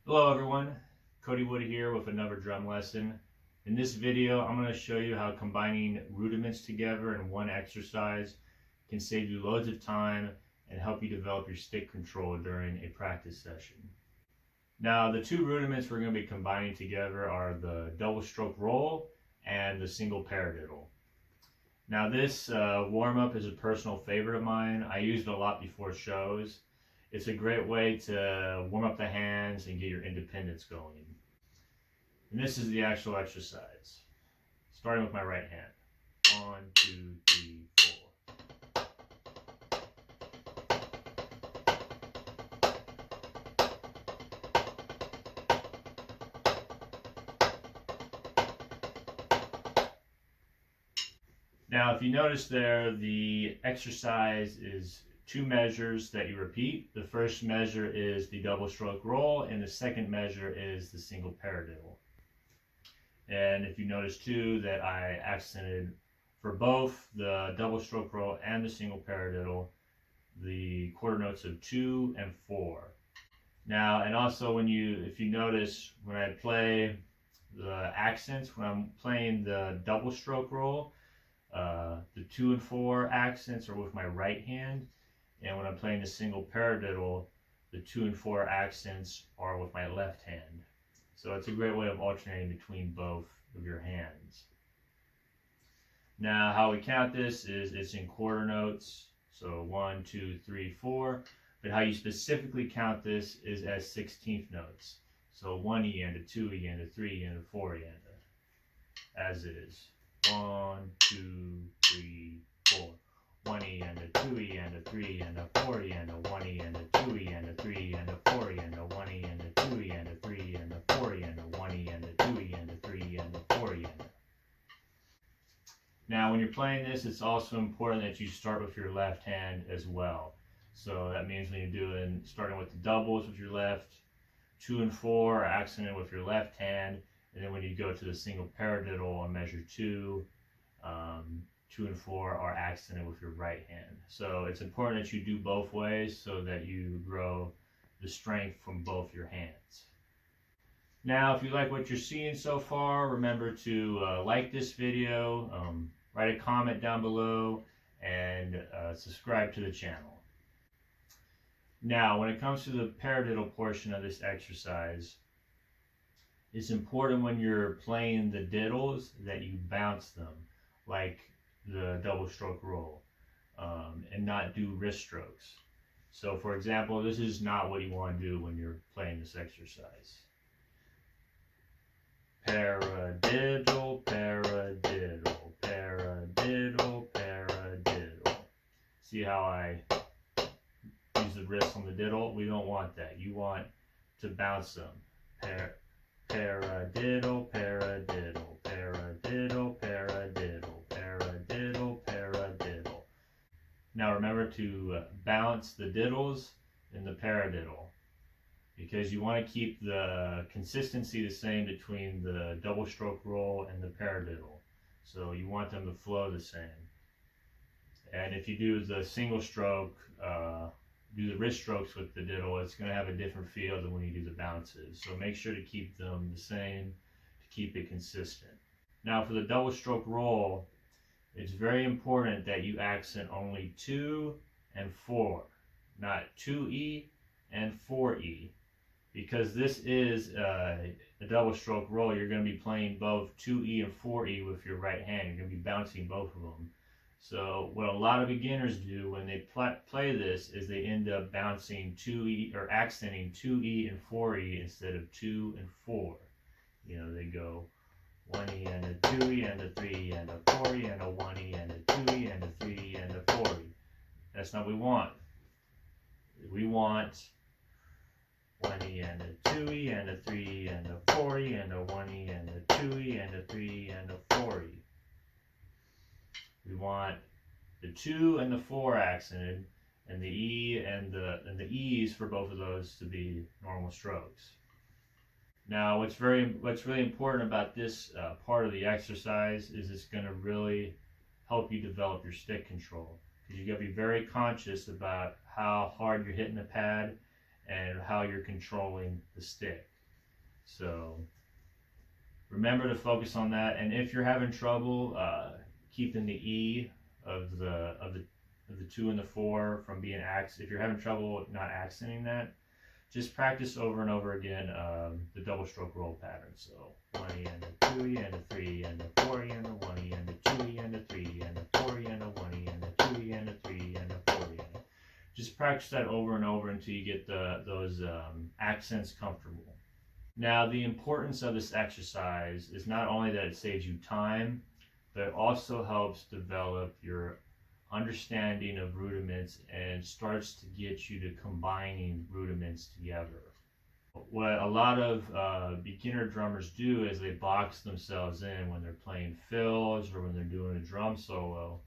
Hello everyone, Cody Wood here with another drum lesson. In this video, I'm going to show you how combining rudiments together in one exercise can save you loads of time and help you develop your stick control during a practice session. Now, the two rudiments we're going to be combining together are the double stroke roll and the single paradiddle. Now, this warm-up is a personal favorite of mine. I use it a lot before shows. It's a great way to warm up the hands and get your independence going. And this is the actual exercise. Starting with my right hand. 1, 2, 3, 4. Now, if you notice there, the exercise is two measures that you repeat. The first measure is the double stroke roll, and the second measure is the single paradiddle. And if you notice too that I accented for both the double stroke roll and the single paradiddle the quarter notes of 2 and 4. Now, and also if you notice when I play the accents, when I'm playing the double stroke roll, the 2 and 4 accents are with my right hand, and when I'm playing the single paradiddle, the 2 and 4 accents are with my left hand. So it's a great way of alternating between both of your hands. Now, how we count this is it's in quarter notes, so 1, 2, 3, 4. But how you specifically count this is as 16th notes. So 1 E and a 2 E and a 3 E and a 4 E and a, as is. 1, 2, 3, 4. 1 E and a 2 E and a 3 E and a 4 E and a 1 E and a 2 E and a 3 E and a 4 E and a 1 E and a 2 E and a 3 E and a 4 E and a 1 E and a 2 E and a 3 E and a 4 E and a. Now, when you're playing this, it's also important that you start with your left hand as well. So that means when you're starting with the doubles with your left, 2 and 4 are accented with your left hand, and then when you go to the single paradiddle on measure 2, 2 and 4 are accented with your right hand. So it's important that you do both ways so that you grow the strength from both your hands. Now, if you like what you're seeing so far, remember to like this video, write a comment down below, and subscribe to the channel. Now, when it comes to the paradiddle portion of this exercise, it's important when you're playing the diddles that you bounce them, like the double stroke roll, and not do wrist strokes. So, for example, this is not what you want to do when you're playing this exercise. Paradiddle, paradiddle, paradiddle, paradiddle. See how I use the wrist on the diddle? We don't want that. You want to bounce them. Paradiddle, paradiddle, paradiddle, paradiddle, paradiddle, paradiddle. Now remember to bounce the diddles in the paradiddle, because you want to keep the consistency the same between the double stroke roll and the paradiddle. So you want them to flow the same. And if you do the single stroke, do the wrist strokes with the diddle, it's going to have a different feel than when you do the bounces. So make sure to keep them the same to keep it consistent. Now for the double stroke roll, it's very important that you accent only 2 and 4, not 2E and 4E. Because this is a double stroke roll, you're going to be playing both 2E and 4E with your right hand. You're going to be bouncing both of them. So what a lot of beginners do when they play this is they end up bouncing 2E or accenting 2E and 4E instead of 2 and 4. You know, they go 1E and a 2E and a 3E and a 4E and a 1E and a 2E and a 3E and a 4E. That's not what we want. We want 1E and a 2E and a 3E and a 4E and a 1E and a 2E and a 3E and a 4E. We want the 2 and the 4 accented, and the E and the E's for both of those to be normal strokes. Now, what's really important about this part of the exercise is it's going to really help you develop your stick control, because you got to be very conscious about how hard you're hitting the pad and how you're controlling the stick. So remember to focus on that. And if you're having trouble keeping the E of the 2 and the 4 from being if you're having trouble not accenting that, just practice over and over again the double stroke roll pattern. So 1E and a 2E and a 3 and a 4E and a 1E and a 2E and a 3 and a 4E and a 1E and a 2E and a 3 and a 4E. Just practice that over and over until you get those accents comfortable. Now, the importance of this exercise is not only that it saves you time, but it also helps develop your understanding of rudiments and starts to get you to combining rudiments together. What a lot of beginner drummers do is they box themselves in when they're playing fills or when they're doing a drum solo.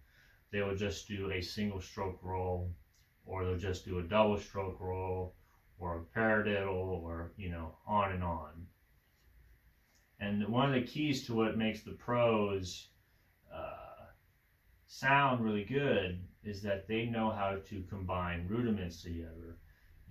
They will just do a single stroke roll, or they'll just do a double stroke roll, or a paradiddle, or on and on. And one of the keys to what makes the pros sound really good is that they know how to combine rudiments together.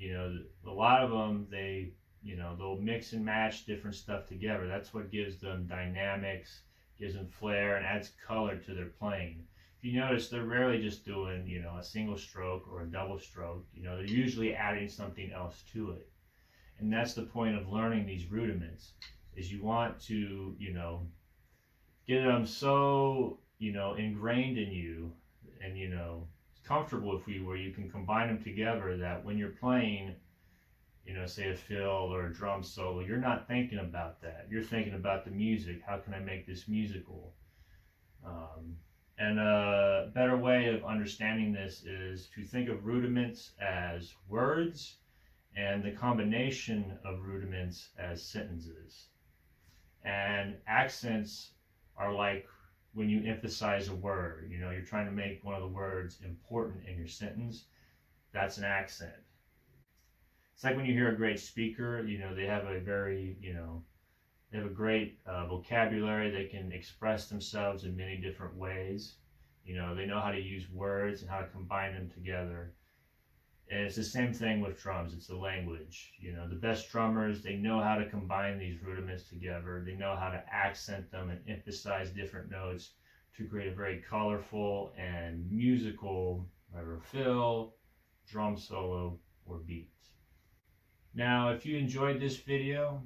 A lot of them, they'll mix and match different stuff together. That's what gives them dynamics, gives them flair, and adds color to their playing. If you notice, they're rarely just doing, a single stroke or a double stroke. They're usually adding something else to it. And that's the point of learning these rudiments, is you want to, get them so, ingrained in you and, comfortable with you, where you can combine them together, that when you're playing, say a fill or a drum solo, you're not thinking about that. You're thinking about the music. How can I make this musical? And a better way of understanding this is to think of rudiments as words and the combination of rudiments as sentences. And accents are like when you emphasize a word. You're trying to make one of the words important in your sentence. That's an accent. It's like when you hear a great speaker, they have a very, they have a great vocabulary. They can express themselves in many different ways. They know how to use words and how to combine them together. And it's the same thing with drums. It's the language. The best drummers, they know how to combine these rudiments together. They know how to accent them and emphasize different notes to create a very colorful and musical, whether fill, drum solo, or beat. Now, if you enjoyed this video,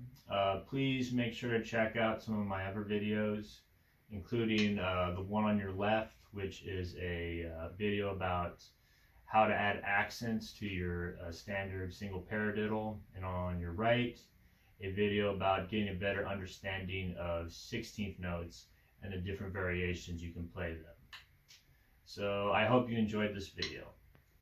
please make sure to check out some of my other videos, including the one on your left, which is a video about how to add accents to your standard single paradiddle, and on your right, a video about getting a better understanding of 16th notes and the different variations you can play them. So I hope you enjoyed this video.